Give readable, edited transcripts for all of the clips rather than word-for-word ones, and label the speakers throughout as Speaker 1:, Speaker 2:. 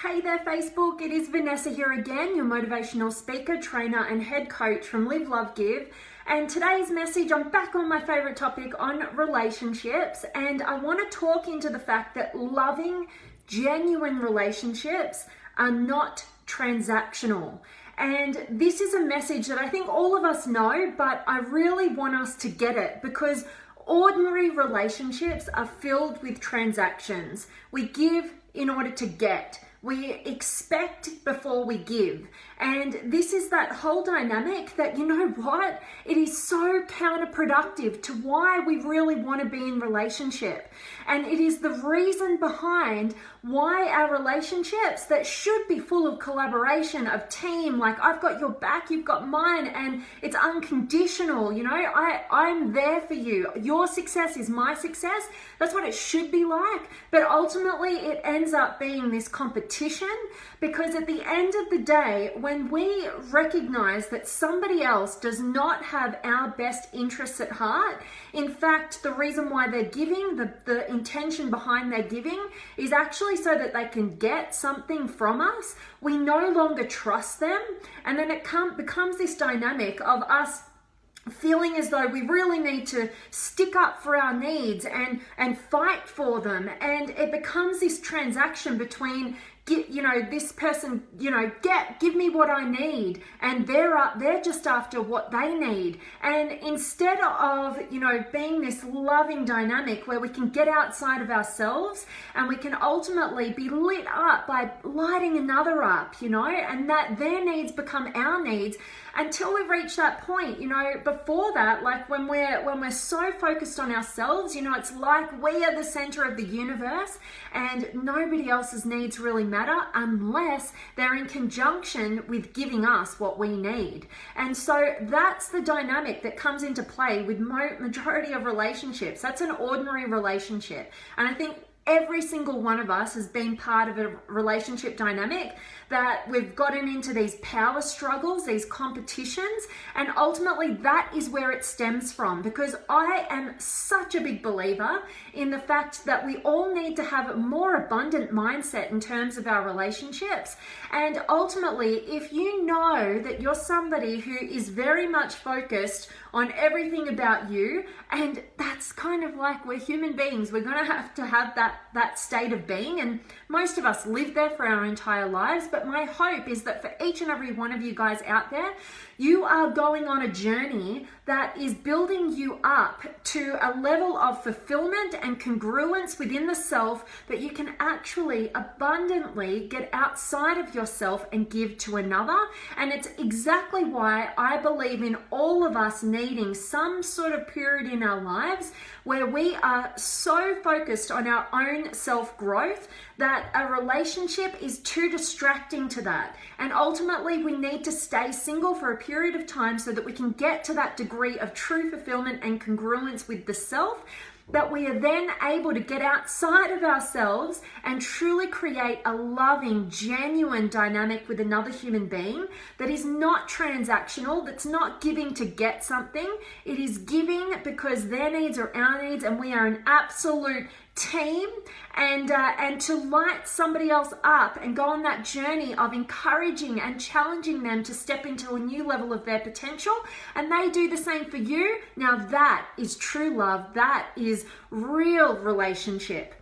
Speaker 1: Hey there Facebook, it is Vanessa here again, your motivational speaker, trainer and head coach from Live, Love, Give. And today's message, I'm back on my favorite topic on relationships, and I want to talk into the fact that loving, genuine relationships are not transactional. And this is a message that I think all of us know, but I really want us to get it because ordinary relationships are filled with transactions. We give in order to get. We expect before we give. And this is that whole dynamic that, you know what, it is so counterproductive to why we really want to be in relationship. And it is the reason behind why our relationships that should be full of collaboration, of team, like I've got your back, you've got mine, and it's unconditional, you know, I'm there for you. Your success is my success. That's what it should be like. But ultimately it ends up being this competition, because at the end of the day, when we recognize that somebody else does not have our best interests at heart, in fact, the reason why they're giving, the intention behind their giving is actually so that they can get something from us, we no longer trust them. And then it becomes this dynamic of us feeling as though we really need to stick up for our needs and fight for them. And it becomes this transaction between, you know, this person, you know, give me what I need, and they're just after what they need. And instead of, you know, being this loving dynamic where we can get outside of ourselves and we can ultimately be lit up by lighting another up, you know, and that their needs become our needs, until we reach that point. You know, before that, like when we're so focused on ourselves, you know, it's like we are the center of the universe and nobody else's needs really matter unless they're in conjunction with giving us what we need. And so that's the dynamic that comes into play with majority of relationships. That's an ordinary relationship. And I think every single one of us has been part of a relationship dynamic that we've gotten into these power struggles, these competitions, and ultimately that is where it stems from, because I am such a big believer in the fact that we all need to have a more abundant mindset in terms of our relationships. And ultimately, if you know that you're somebody who is very much focused on everything about you, and that's kind of like, we're human beings, we're going to have that state of being, and most of us live there for our entire lives. But my hope is that for each and every one of you guys out there, you are going on a journey that is building you up to a level of fulfillment and congruence within the self that you can actually abundantly get outside of yourself and give to another. And it's exactly why I believe in all of us needing some sort of period in our lives where we are so focused on our own self-growth that a relationship is too distracting to that. And ultimately, we need to stay single for a period of time so that we can get to that degree of true fulfillment and congruence with the self, that we are then able to get outside of ourselves and truly create a loving, genuine dynamic with another human being that is not transactional, that's not giving to get something. It is giving because their needs are our needs, and we are an absolute team, and to light somebody else up and go on that journey of encouraging and challenging them to step into a new level of their potential, and they do the same for you. Now that is true love. That is real relationship.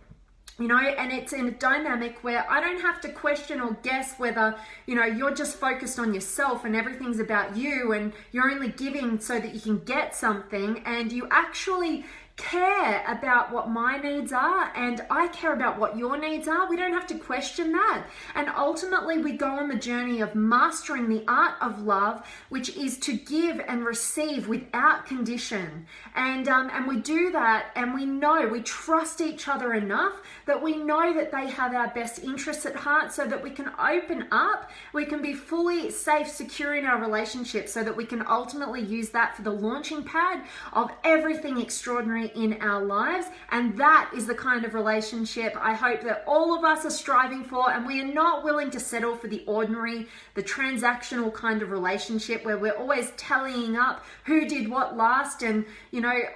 Speaker 1: You know, and it's in a dynamic where I don't have to question or guess whether, you know, you're just focused on yourself and everything's about you and you're only giving so that you can get something, and you actually care about what my needs are and I care about what your needs are. We don't have to question that. And ultimately we go on the journey of mastering the art of love, which is to give and receive without condition. And we do that, and we trust each other enough that we know that they have our best interests at heart, so that we can open up, we can be fully safe, secure in our relationship, so that we can ultimately use that for the launching pad of everything extraordinary ordinary in our lives. And that is the kind of relationship I hope that all of us are striving for, and we are not willing to settle for the ordinary, the transactional kind of relationship where we're always tallying up who did what last, and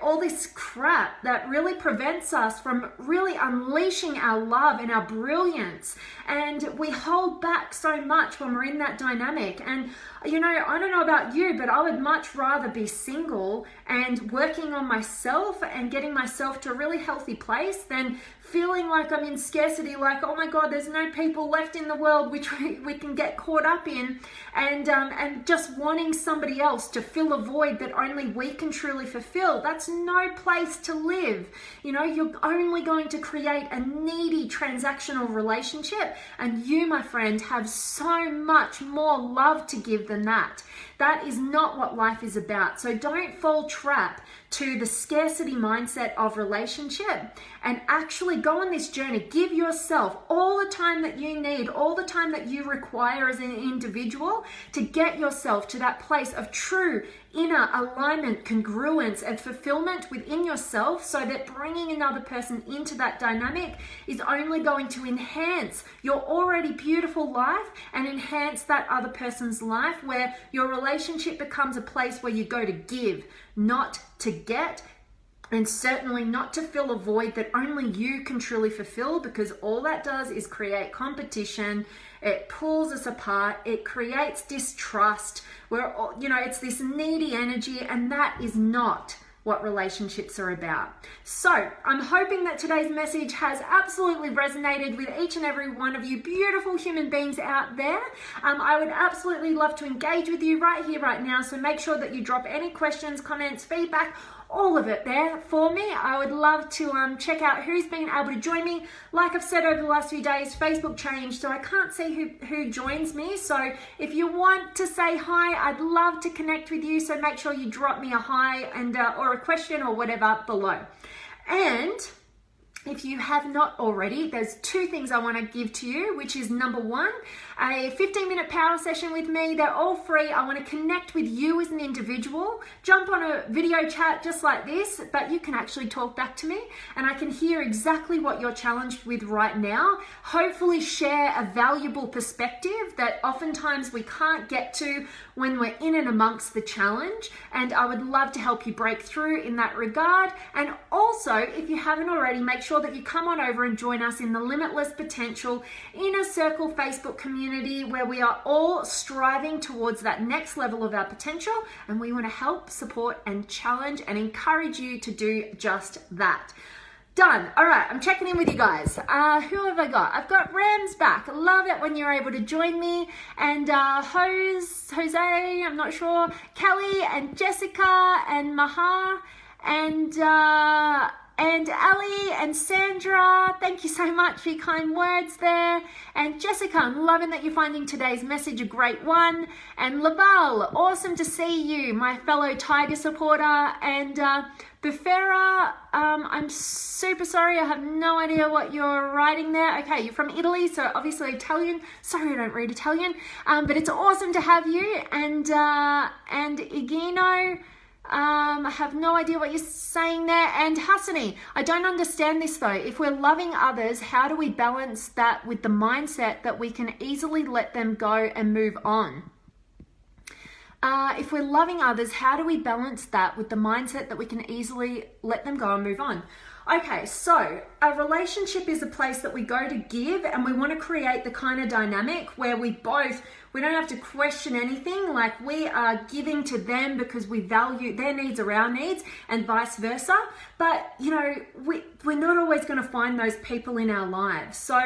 Speaker 1: all this crap that really prevents us from really unleashing our love and our brilliance. And we hold back so much when we're in that dynamic. And I don't know about you, but I would much rather be single and working on myself and getting myself to a really healthy place than feeling like I'm in scarcity, like, oh my God, there's no people left in the world which we can get caught up in, and just wanting somebody else to fill a void that only we can truly fulfill. That's no place to live. You're only going to create a needy transactional relationship, and you, my friend, have so much more love to give than that. That is not what life is about. So don't fall trap to the scarcity mindset of relationship, and actually go on this journey. Give yourself all the time that you need, all the time that you require as an individual to get yourself to that place of true inner alignment, congruence, and fulfillment within yourself, so that bringing another person into that dynamic is only going to enhance your already beautiful life and enhance that other person's life, where your relationship becomes a place where you go to give, not to get, and certainly not to fill a void that only you can truly fulfill, because all that does is create competition. It pulls us apart. It creates distrust. It's this needy energy, and that is not what relationships are about. So I'm hoping that today's message has absolutely resonated with each and every one of you beautiful human beings out there. I would absolutely love to engage with you right here, right now. So make sure that you drop any questions, comments, feedback, all of it there for me. I would love to check out who's been able to join me. Like I've said over the last few days, Facebook changed, so I can't see who joins me. So if you want to say hi, I'd love to connect with you. So make sure you drop me a hi and or a question or whatever below. And if you have not already, there's two things I want to give to you, which is number one, a 15-minute power session with me. They're all free. I want to connect with you as an individual. Jump on a video chat just like this, but you can actually talk back to me and I can hear exactly what you're challenged with right now. Hopefully share a valuable perspective that oftentimes we can't get to when we're in and amongst the challenge. And I would love to help you break through in that regard. And also, if you haven't already, make sure that you come on over and join us in the Limitless Potential Inner Circle Facebook community, where we are all striving towards that next level of our potential, and we want to help, support, and challenge and encourage you to do just that. Done. All right, I'm checking in with you guys. Who have I got? I've got Rams back. Love it when you're able to join me. And Jose, I'm not sure, Kelly and Jessica and Maha and Ali and Sandra, thank you so much for your kind words there. And Jessica, I'm loving that you're finding today's message a great one. And Laval, awesome to see you, my fellow Tiger supporter. And Bufera, I'm super sorry, I have no idea what you're writing there. Okay, you're from Italy, so obviously Italian. Sorry, I don't read Italian, but it's awesome to have you. And Igino, I have no idea what you're saying there. And Hassani, I don't understand this though. If we're loving others, how do we balance that with the mindset that we can easily let them go and move on? If we're loving others, how do we balance that with the mindset that we can easily let them go and move on? Okay, so a relationship is a place that we go to give, and we want to create the kind of dynamic where we don't have to question anything, like we are giving to them because we value their needs or our needs, and vice versa. But we're not always going to find those people in our lives. So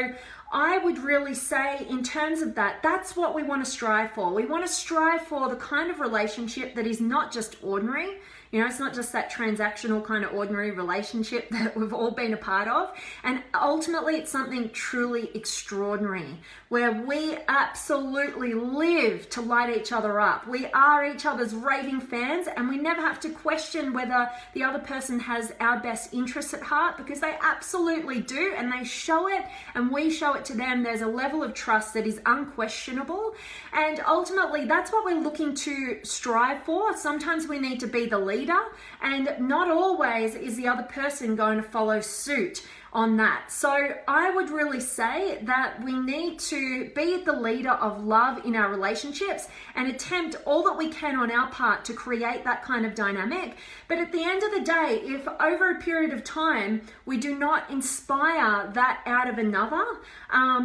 Speaker 1: I would really say, in terms of that, that's what we want to strive for. We want to strive for the kind of relationship that is not just ordinary. It's not just that transactional kind of ordinary relationship that we've all been a part of. And ultimately, it's something truly extraordinary, where we absolutely live to light each other up. We are each other's raving fans, and we never have to question whether the other person has our best interests at heart, because they absolutely do, and they show it, and we show it to them, there's a level of trust that is unquestionable. And ultimately, that's what we're looking to strive for. Sometimes we need to be the leader, and not always is the other person going to follow suit on that. So I would really say that we need to be the leader of love in our relationships and attempt all that we can on our part to create that kind of dynamic. But at the end of the day, if over a period of time we do not inspire that out of another,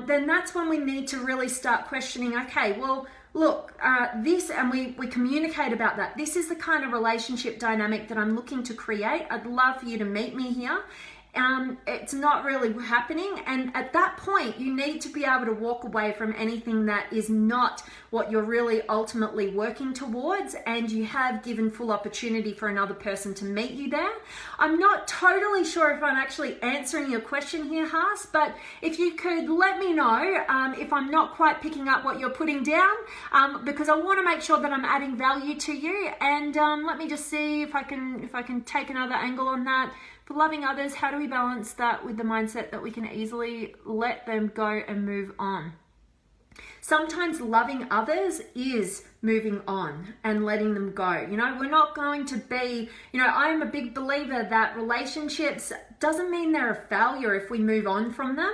Speaker 1: then that's when we need to really start questioning, okay, well, look, this, and we communicate about that. This is the kind of relationship dynamic that I'm looking to create. I'd love for you to meet me here. It's not really happening, and at that point you need to be able to walk away from anything that is not what you're really ultimately working towards, and you have given full opportunity for another person to meet you there. I'm not totally sure if I'm actually answering your question here, Haas, but if you could let me know if I'm not quite picking up what you're putting down, because I want to make sure that I'm adding value to you. And let me just see if I can take another angle on that. For loving others, how do we balance that with the mindset that we can easily let them go and move on? Sometimes loving others is moving on and letting them go. You know, we're not going to be, I'm a big believer that relationships doesn't mean they're a failure if we move on from them.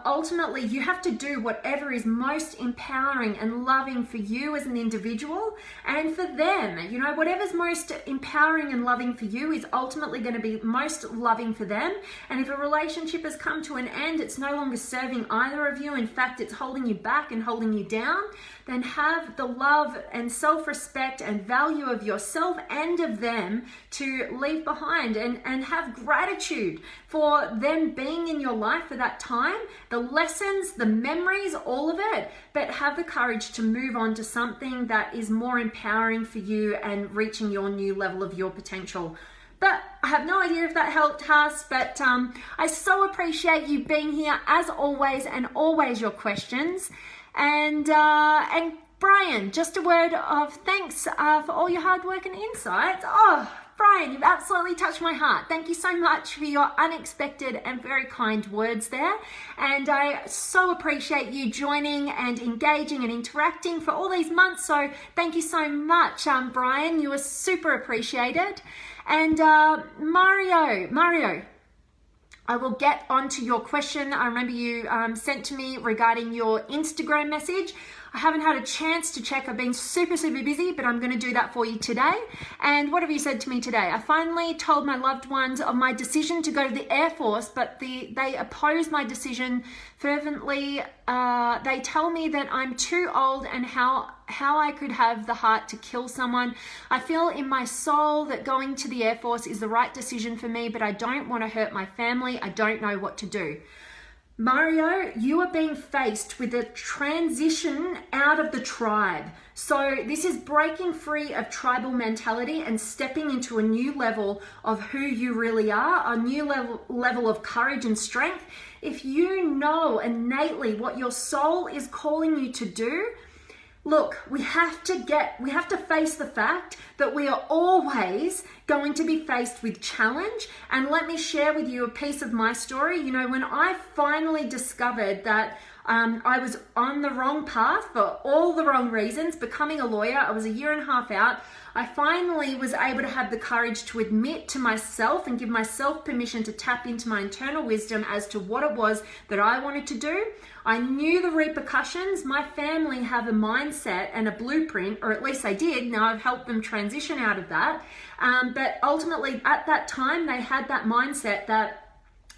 Speaker 1: Ultimately, you have to do whatever is most empowering and loving for you as an individual and for them. Whatever's most empowering and loving for you is ultimately going to be most loving for them. And if a relationship has come to an end, it's no longer serving either of you. In fact, it's holding you back and holding you down. Then have the love and self-respect and value of yourself and of them to leave behind, and have gratitude for them being in your life for that time, the lessons, the memories, all of it, but have the courage to move on to something that is more empowering for you and reaching your new level of your potential. But I have no idea if that helped, Haas, but I so appreciate you being here as always, and always your questions. And Brian, just a word of thanks for all your hard work and insights. Oh, Brian, you've absolutely touched my heart. Thank you so much for your unexpected and very kind words there. And I so appreciate you joining and engaging and interacting for all these months. So thank you so much, Brian. You are super appreciated. And Mario, I will get onto your question. I remember you sent to me regarding your Instagram message. I haven't had a chance to check. I've been super busy, but I'm going to do that for you today. And what have you said to me today? I finally told my loved ones of my decision to go to the Air Force, but they oppose my decision fervently. They tell me that I'm too old and how I could have the heart to kill someone. I feel in my soul that going to the Air Force is the right decision for me, but I don't want to hurt my family. I don't know what to do. Mario, you are being faced with a transition out of the tribe. So this is breaking free of tribal mentality and stepping into a new level of who you really are, a new level of courage and strength. If you know innately what your soul is calling you to do, look, we have to face the fact that we are always going to be faced with challenge. And let me share with you a piece of my story. When I finally discovered that I was on the wrong path for all the wrong reasons, becoming a lawyer, I was a year and a half out. I finally was able to have the courage to admit to myself and give myself permission to tap into my internal wisdom as to what it was that I wanted to do. I knew the repercussions. My family have a mindset and a blueprint, or at least they did. Now I've helped them transition out of that. But ultimately at that time, they had that mindset that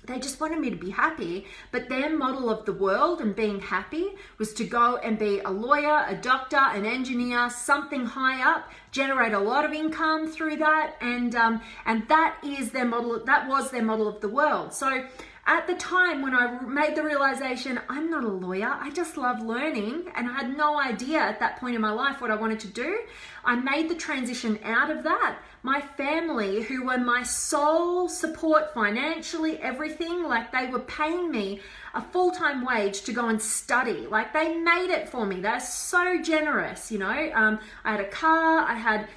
Speaker 1: they just wanted me to be happy, but their model of the world and being happy was to go and be a lawyer, a doctor, an engineer, something high up, generate a lot of income through that, and that is their model. That was their model of the world. So at the time when I made the realization, I'm not a lawyer, I just love learning, and I had no idea at that point in my life what I wanted to do, I made the transition out of that. My family, who were my sole support financially, everything, like they were paying me a full-time wage to go and study. Like they made it for me. They're so generous, I had a car, I had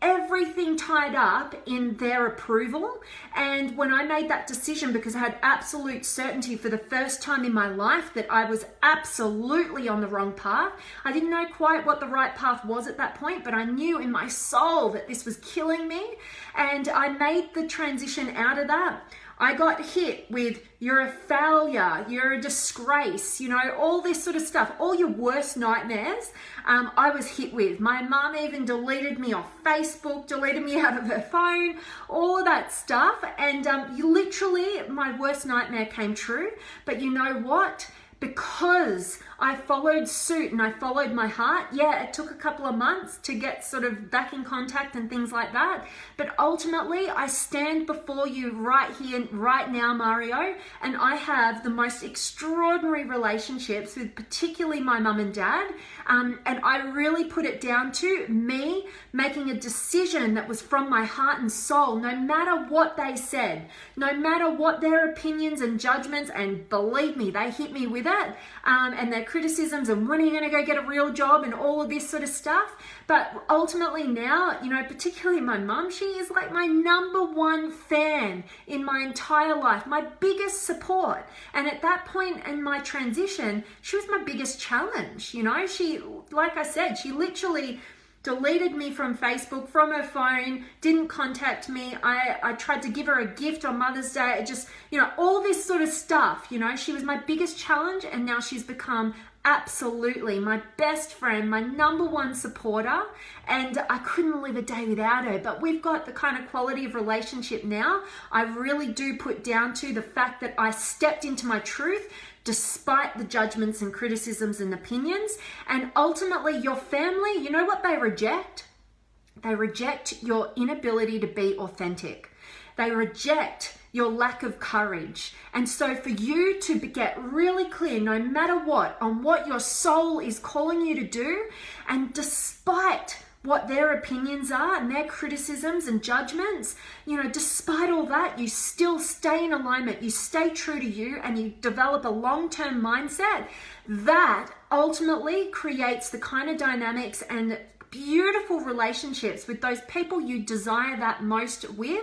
Speaker 1: everything tied up in their approval. And when I made that decision, because I had absolute certainty for the first time in my life that I was absolutely on the wrong path, I didn't know quite what the right path was at that point, but I knew in my soul that this was killing me. And I made the transition out of that. I got hit with, you're a failure, you're a disgrace, you know, all this sort of stuff, all your worst nightmares. I was hit with. My mum even deleted me off Facebook, deleted me out of her phone, all of that stuff. And literally my worst nightmare came true. But you know what? Because I followed suit and I followed my heart. Yeah, it took a couple of months to get sort of back in contact and things like that. But ultimately, I stand before you right here, right now, Mario, and I have the most extraordinary relationships with particularly my mum and dad. And I really put it down to me making a decision that was from my heart and soul, no matter what they said, no matter what their opinions and judgments, and believe me, they hit me with it, and their criticisms and when are you going to go get a real job and all of this sort of stuff. But ultimately now, you know, particularly my mum, she is like my number one fan in my entire life, my biggest support. And at that point in my transition, she was my biggest challenge. You know, she, like I said, she literally deleted me from Facebook, from her phone, didn't contact me. I tried to give her a gift on Mother's Day. It just, you know, all this sort of stuff, you know, she was my biggest challenge, and now she's become absolutely my best friend, my number one supporter, and I couldn't live a day without her. But we've got the kind of quality of relationship now I really do put down to the fact that I stepped into my truth despite the judgments and criticisms and opinions. And ultimately, your family, you know what they reject? They reject your inability to be authentic. They reject your lack of courage. And so for you to get really clear, no matter what, on what your soul is calling you to do, and despite what their opinions are and their criticisms and judgments, you know, despite all that, you still stay in alignment, you stay true to you, and you develop a long-term mindset that ultimately creates the kind of dynamics and beautiful relationships with those people you desire that most with.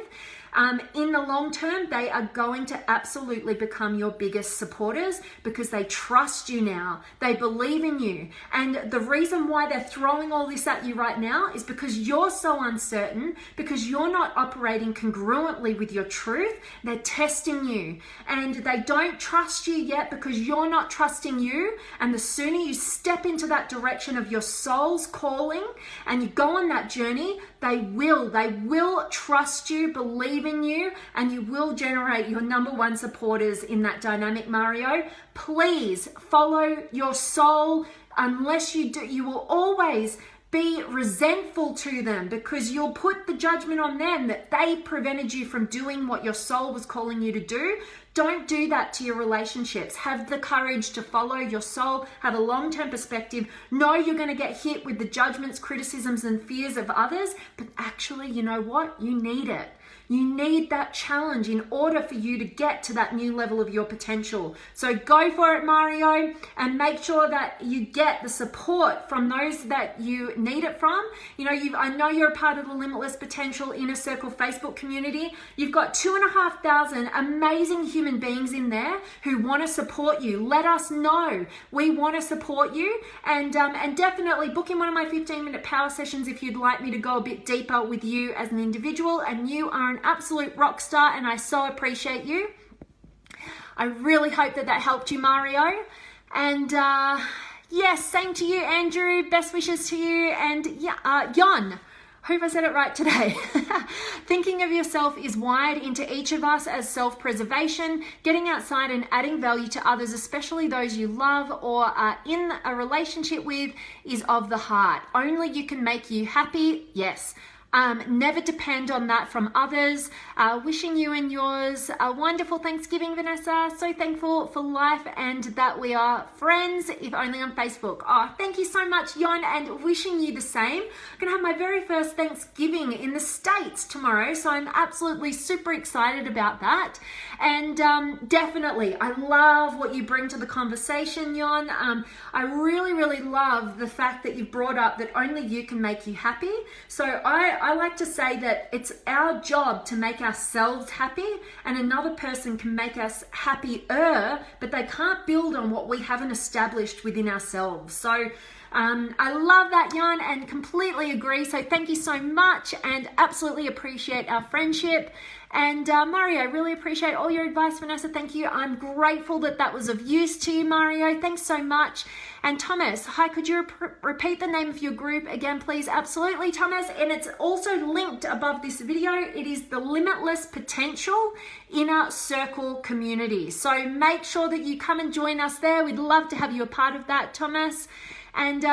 Speaker 1: In the long term, they are going to absolutely become your biggest supporters because they trust you now. They believe in you. And the reason why they're throwing all this at you right now is because you're so uncertain, because you're not operating congruently with your truth. They're testing you, and they don't trust you yet because you're not trusting you. And the sooner you step into that direction of your soul's calling and you go on that journey, they will trust you, believe in you, and you will generate your number one supporters in that dynamic, Mario. Please follow your soul. Unless you do, you will always be resentful to them because you'll put the judgment on them that they prevented you from doing what your soul was calling you to do. Don't do that to your relationships. Have the courage to follow your soul, have a long-term perspective. Know you're going to get hit with the judgments, criticisms, and fears of others, but actually, you know what? You need it. You need that challenge in order for you to get to that new level of your potential. So go for it, Mario, and make sure that you get the support from those that you need it from. You know, I know you're a part of the Limitless Potential Inner Circle Facebook community. You've got 2,500 amazing human beings in there who want to support you. Let us know. We want to support you, and definitely book in one of my 15-minute power sessions if you'd like me to go a bit deeper with you as an individual. And you are an absolute rock star, and I so appreciate you. I really hope that helped you, Mario. And yes, same to you, Andrew. Best wishes to you. And yeah, Jon. Hope I said it right today. Thinking of yourself is wired into each of us as self-preservation. Getting outside and adding value to others, especially those you love or are in a relationship with, is of the heart. Only you can make you happy. Yes. Never depend on that from others. Wishing you and yours a wonderful Thanksgiving, Vanessa. So thankful for life and that we are friends, if only on Facebook. Oh, thank you so much, Jon, and wishing you the same. I'm going to have my very first Thanksgiving in the States tomorrow, so I'm absolutely super excited about that. And definitely, I love what you bring to the conversation, Jon. I really, really love the fact that you've brought up that only you can make you happy. So I I like to say that it's our job to make ourselves happy, and another person can make us happier, but they can't build on what we haven't established within ourselves. So I love that, Jan, and completely agree. So thank you so much, and absolutely appreciate our friendship. And Mario, really appreciate all your advice, Vanessa. Thank you. I'm grateful that that was of use to you, Mario. Thanks so much. And Thomas, hi, could you repeat the name of your group again, please? Absolutely, Thomas. And it's also linked above this video. It is the Limitless Potential Inner Circle community. So make sure that you come and join us there. We'd love to have you a part of that, Thomas. And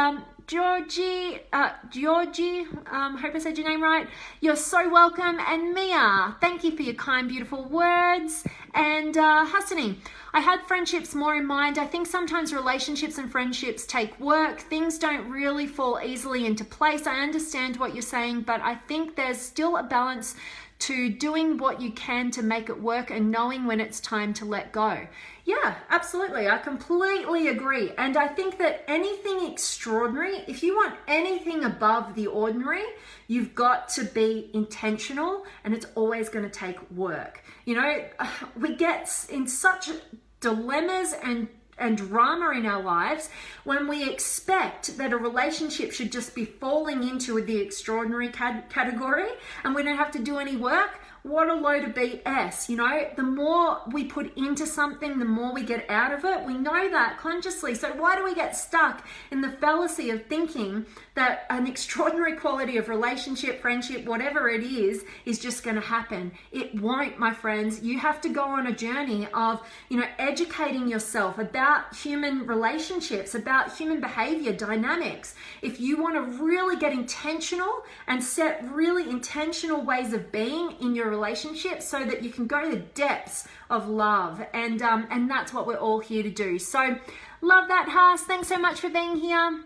Speaker 1: Georgie, hope I said your name right. You're so welcome. And Mia, thank you for your kind, beautiful words. And Hassani, I had friendships more in mind. I think sometimes relationships and friendships take work. Things don't really fall easily into place. I understand what you're saying, but I think there's still a balance to doing what you can to make it work and knowing when it's time to let go. Yeah, absolutely. I completely agree. And I think that anything extraordinary, if you want anything above the ordinary, you've got to be intentional, and it's always going to take work. You know, we get in such dilemmas and drama in our lives when we expect that a relationship should just be falling into the extraordinary category and we don't have to do any work. What a load of BS, you know? The more we put into something, the more we get out of it. We know that consciously. So why do we get stuck in the fallacy of thinking that an extraordinary quality of relationship, friendship, whatever it is just going to happen? It won't, my friends. You have to go on a journey of, you know, educating yourself about human relationships, about human behavior, dynamics. If you want to really get intentional and set really intentional ways of being in your relationship so that you can go to the depths of love, and that's what we're all here to do. So love that, Haas. Thanks so much for being here.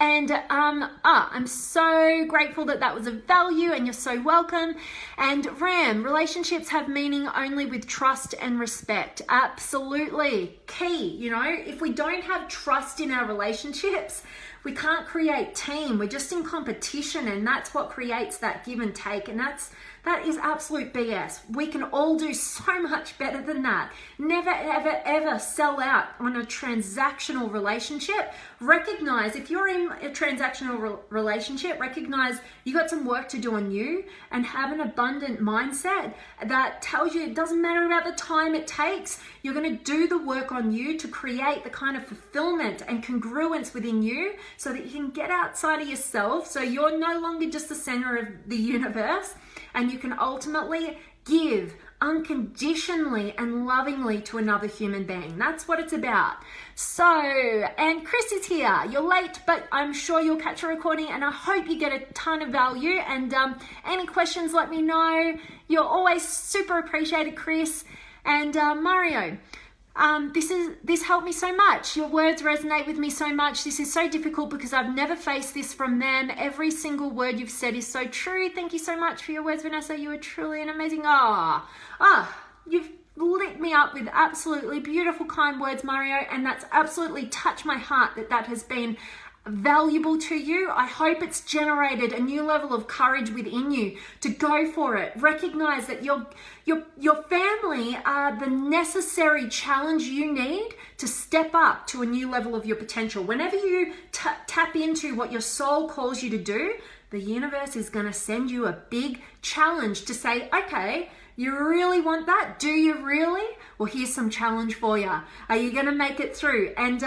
Speaker 1: And I'm so grateful that that was of value, and you're so welcome. And Ram, relationships have meaning only with trust and respect. Absolutely key. You know, if we don't have trust in our relationships, we can't create team. We're just in competition, and that's what creates that give and take. And that is absolute BS. We can all do so much better than that. Never, ever, ever sell out on a transactional relationship. Recognize, if you're in a transactional relationship, recognize you got some work to do on you, and have an abundant mindset that tells you it doesn't matter about the time it takes. You're going to do the work on you to create the kind of fulfillment and congruence within you so that you can get outside of yourself, so you're no longer just the center of the universe, and you can ultimately give unconditionally and lovingly to another human being. That's what it's about. So, and Chris is here. You're late, but I'm sure you'll catch a recording, and I hope you get a ton of value. And any questions, let me know. You're always super appreciated, Chris. And Mario, this helped me so much. Your words resonate with me so much. This is so difficult because I've never faced this from them. Every single word you've said is so true. Thank you so much for your words, Vanessa. You are truly an amazing. You've lit me up with absolutely beautiful, kind words, Mario, and that's absolutely touched my heart that has been valuable to you. I hope it's generated a new level of courage within you to go for it. Recognize that your family are the necessary challenge you need to step up to a new level of your potential. Whenever you tap into what your soul calls you to do, the universe is going to send you a big challenge to say, okay, you really want that? Do you really? Well, here's some challenge for you. Are you going to make it through? And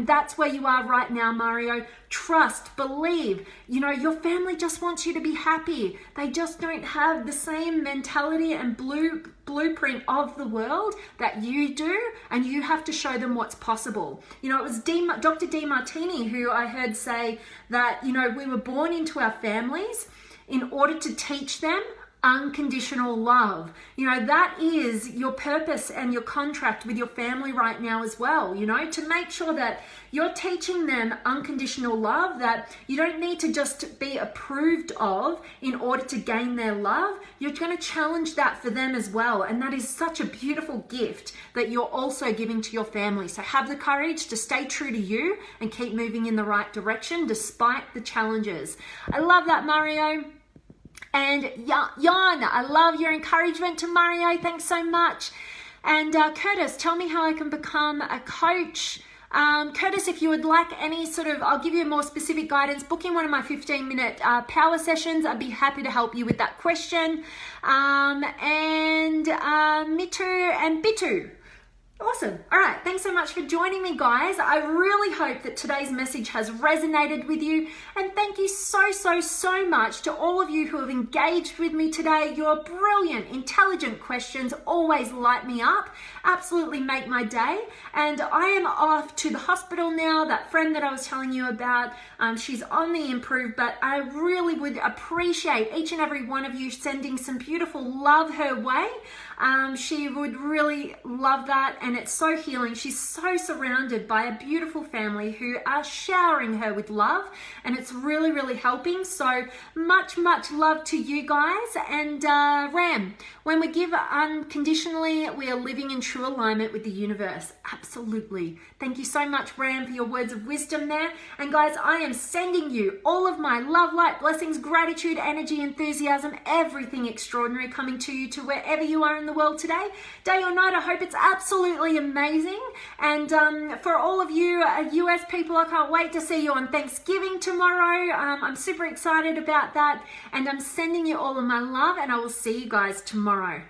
Speaker 1: that's where you are right now, Mario. Trust, believe. You know, your family just wants you to be happy. They just don't have the same mentality and blueprint of the world that you do, and you have to show them what's possible. You know, it was Dr. DeMartini who I heard say that, you know, we were born into our families in order to teach them unconditional love. You know, that is your purpose and your contract with your family right now as well, you know, to make sure that you're teaching them unconditional love, that you don't need to just be approved of in order to gain their love. You're going to challenge that for them as well. And that is such a beautiful gift that you're also giving to your family. So have the courage to stay true to you and keep moving in the right direction despite the challenges. I love that, Mario. And Jan, I love your encouragement to Mario. Thanks so much. And Curtis, tell me how I can become a coach. Curtis, if you would like any sort of, I'll give you more specific guidance, book in one of my 15-minute power sessions. I'd be happy to help you with that question. Mitu and Bitu. Awesome. All right. Thanks so much for joining me, guys. I really hope that today's message has resonated with you. And thank you so much to all of you who have engaged with me today. Your brilliant, intelligent questions always light me up, absolutely make my day. And I am off to the hospital now. That friend that I was telling you about, she's on the improve, but I really would appreciate each and every one of you sending some beautiful love her way. She would really love that, and it's so healing. She's so surrounded by a beautiful family who are showering her with love, and it's really helping. So much love to you guys. And Ram, when we give unconditionally, we are living in true alignment with the universe. Absolutely. Thank you so much, Ram, for your words of wisdom there. And guys, I am sending you all of my love, light, blessings, gratitude, energy, enthusiasm, everything extraordinary coming to you to wherever you are in the world today, day or night. I hope it's absolutely amazing. And for all of you US people, I can't wait to see you on Thanksgiving tomorrow. I'm super excited about that, and I'm sending you all of my love, and I will see you guys tomorrow.